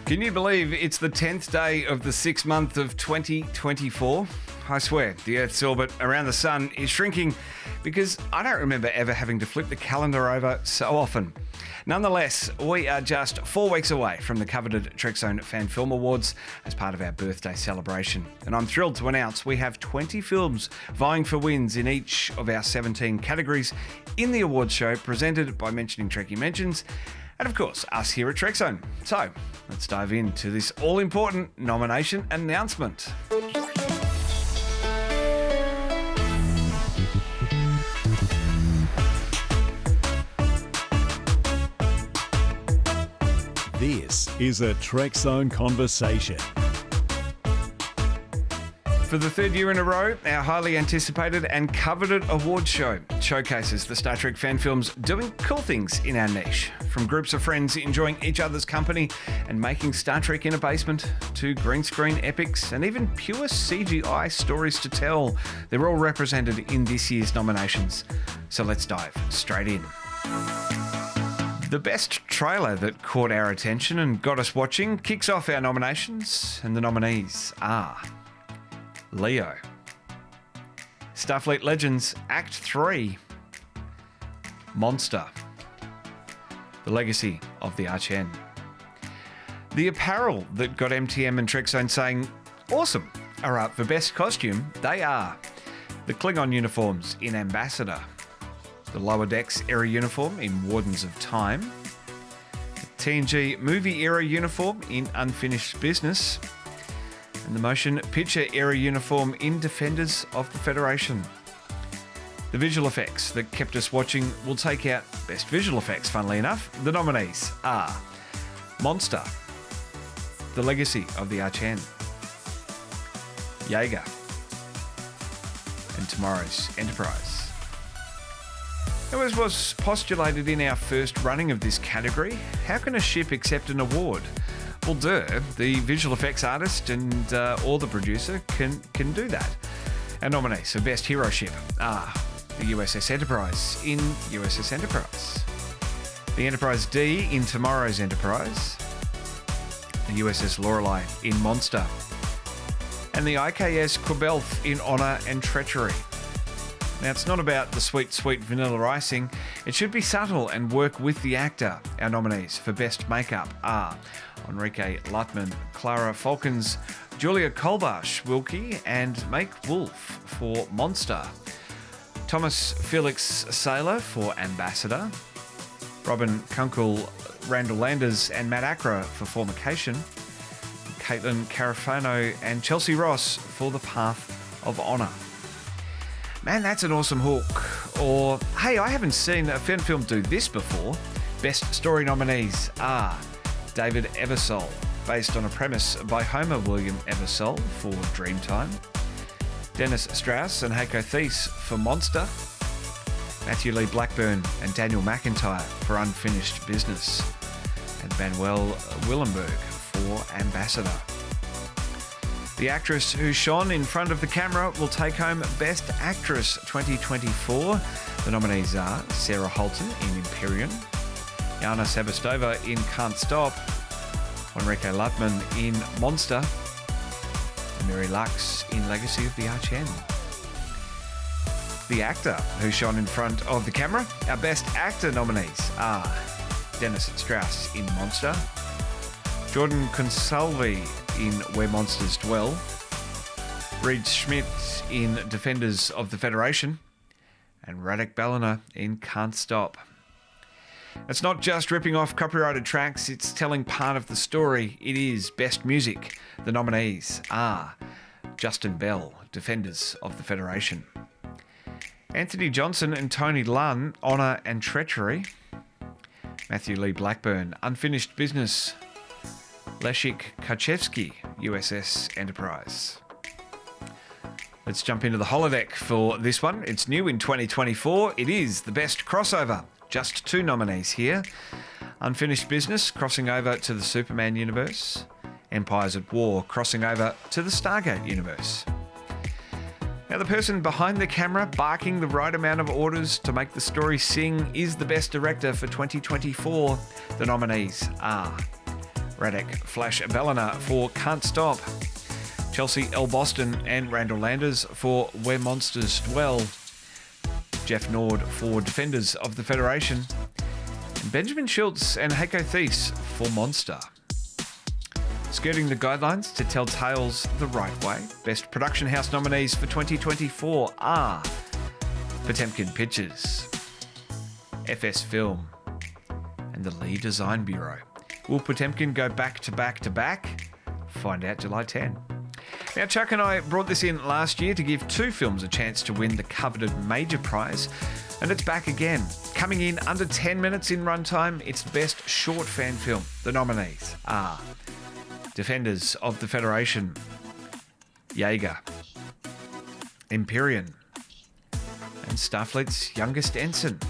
Can you believe it's the 10th day of the 6th month of 2024? I swear, the Earth's orbit around the sun is shrinking because I don't remember ever having to flip the calendar over so often. Nonetheless, we are just 4 weeks away from the coveted Trekzone Fan Film Awards as part of our birthday celebration. And I'm thrilled to announce we have 20 films vying for wins in each of our 17 categories in the awards show presented by Mentioning Trekkie Mentions, and of course, us here at Trekzone. So, let's dive into this all-important nomination announcement. This is a Trekzone Conversation. For the third year in a row, our highly anticipated and coveted awards show showcases the Star Trek fan films doing cool things in our niche. From groups of friends enjoying each other's company and making Star Trek in a basement, to green screen epics and even pure CGI stories to tell, they're all represented in this year's nominations. So let's dive straight in. The best trailer that caught our attention and got us watching kicks off our nominations, and the nominees are Leo, Starfleet Legends Act 3, Monster, The Legacy of the Arch-N. The apparel that got MTM and Trekzone saying awesome are up for best costume. They are the Klingon uniforms in Ambassador, the Lower Decks era uniform in Wardens of Time, the TNG movie era uniform in Unfinished Business, and the motion picture era uniform in Defenders of the Federation. The visual effects that kept us watching will take out best visual effects, funnily enough. The nominees are Monster, The Legacy of the Arch-N, Jaeger, and Tomorrow's Enterprise. As was postulated in our first running of this category, how can a ship accept an award? Well, the visual effects artist and or the producer can do that. Our nominees for Best Hero Ship are the USS Enterprise in USS Enterprise, the Enterprise D in Tomorrow's Enterprise, the USS Lorelei in Monster, and the IKS Quebelth in Honor and Treachery. Now, it's not about the sweet, sweet vanilla icing. It should be subtle and work with the actor. Our nominees for Best Makeup are Enrique Lutman, Clara Falcons, Julia Kolbash Wilkie, and Make Wolf for Monster, Thomas Felix Saylor for Ambassador, Robin Kunkel, Randall Landers, and Matt Acra for Formication, Caitlin Carafano and Chelsea Ross for The Path of Honor. Man, that's an awesome hook. Or, hey, I haven't seen a fan film do this before. Best Story nominees are David Eversole, based on a premise by Homer William Eversole for Dreamtime, Dennis Strauss and Heiko Thies for Monster, Matthew Lee Blackburn and Daniel McIntyre for Unfinished Business, and Manuel Willenberg for Ambassador. The actress who shone in front of the camera will take home Best Actress 2024. The nominees are Sarah Holton in Imperium, Yana Sebastova in Can't Stop, Enrique Lutman in Monster, and Mary Lux in Legacy of the Arch-N. The actor who shone in front of the camera, our Best Actor nominees are Dennis Strauss in Monster, Jordan Consalvi in Where Monsters Dwell, Reed Schmidt in Defenders of the Federation, and Radek Ballina in Can't Stop. It's not just ripping off copyrighted tracks, it's telling part of the story. It is Best Music. The nominees are Justin Bell, Defenders of the Federation, Anthony Johnson and Tony Lunn, Honor and Treachery, Matthew Lee Blackburn, Unfinished Business, Leszek Karczewski, USS Enterprise. Let's jump into the holodeck for this one. It's new in 2024. It is the Best Crossover. Just 2 nominees here. Unfinished Business crossing over to the Superman universe. Empires at War crossing over to the Stargate universe. Now, the person behind the camera barking the right amount of orders to make the story sing is the Best Director for 2024. The nominees are Radek Flash-Belliner for Can't Stop. Chelsea L. Boston and Randall Landers for Where Monsters Dwell. Jeff Nord for Defenders of the Federation. And Benjamin Schultz and Heiko Thies for Monster. Skirting the guidelines to tell tales the right way, Best Production House nominees for 2024 are Potemkin Pictures, FS Film, and the Lee Design Bureau. Will Potemkin go back to back to back? Find out July 10. Now, Chuck and I brought this in last year to give two films a chance to win the coveted major prize, and it's back again. Coming in under 10 minutes in runtime, it's Best Short Fan Film. The nominees are Defenders of the Federation, Jaeger, Empyrean, and Starfleet's Youngest Ensign.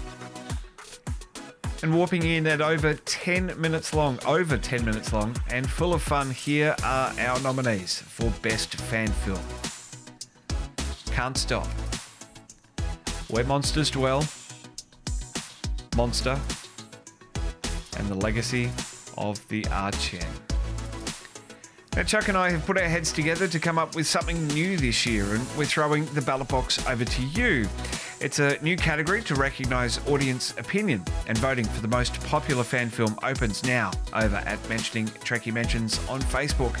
And warping in at over 10 minutes long, and full of fun, here are our nominees for Best Fan Film. Can't Stop, Where Monsters Dwell, Monster, and The Legacy of the Archen. Now, Chuck and I have put our heads together to come up with something new this year, and we're throwing the ballot box over to you. It's a new category to recognise audience opinion, and voting for the most popular fan film opens now over at Mentioning Trekkie Mentions on Facebook.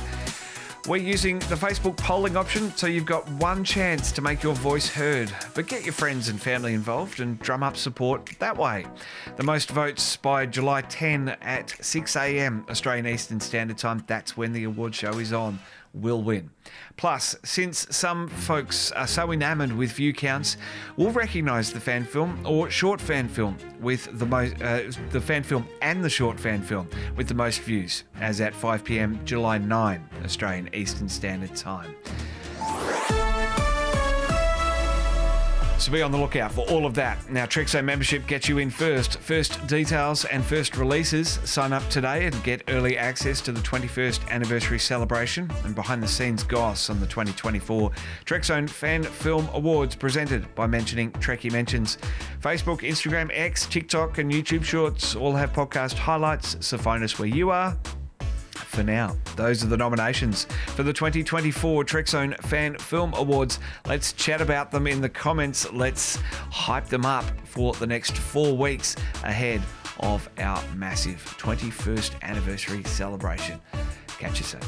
We're using the Facebook polling option, so you've got one chance to make your voice heard. But get your friends and family involved and drum up support that way. The most votes by July 10 at 6 a.m. Australian Eastern Standard Time, that's when the award show is on, will win. Plus, since some folks are so enamoured with view counts, we'll recognise the fan film or short fan film with the fan film and the short fan film with the most views, as at 5 p.m. July 9 Australian Eastern Standard Time. So be on the lookout for all of that. Now, Trekzone membership gets you in first. First details and first releases. Sign up today and get early access to the 21st anniversary celebration and behind-the-scenes goss on the 2024 Trekzone Fan Film Awards, presented by Mentioning Trekkie Mentions. Facebook, Instagram, X, TikTok and YouTube Shorts all have podcast highlights, so find us where you are. For now, those are the nominations for the 2024 Trekzone Fan Film Awards. Let's chat about them in the comments. Let's hype them up for the next 4 weeks ahead of our massive 21st anniversary celebration. Catch you soon.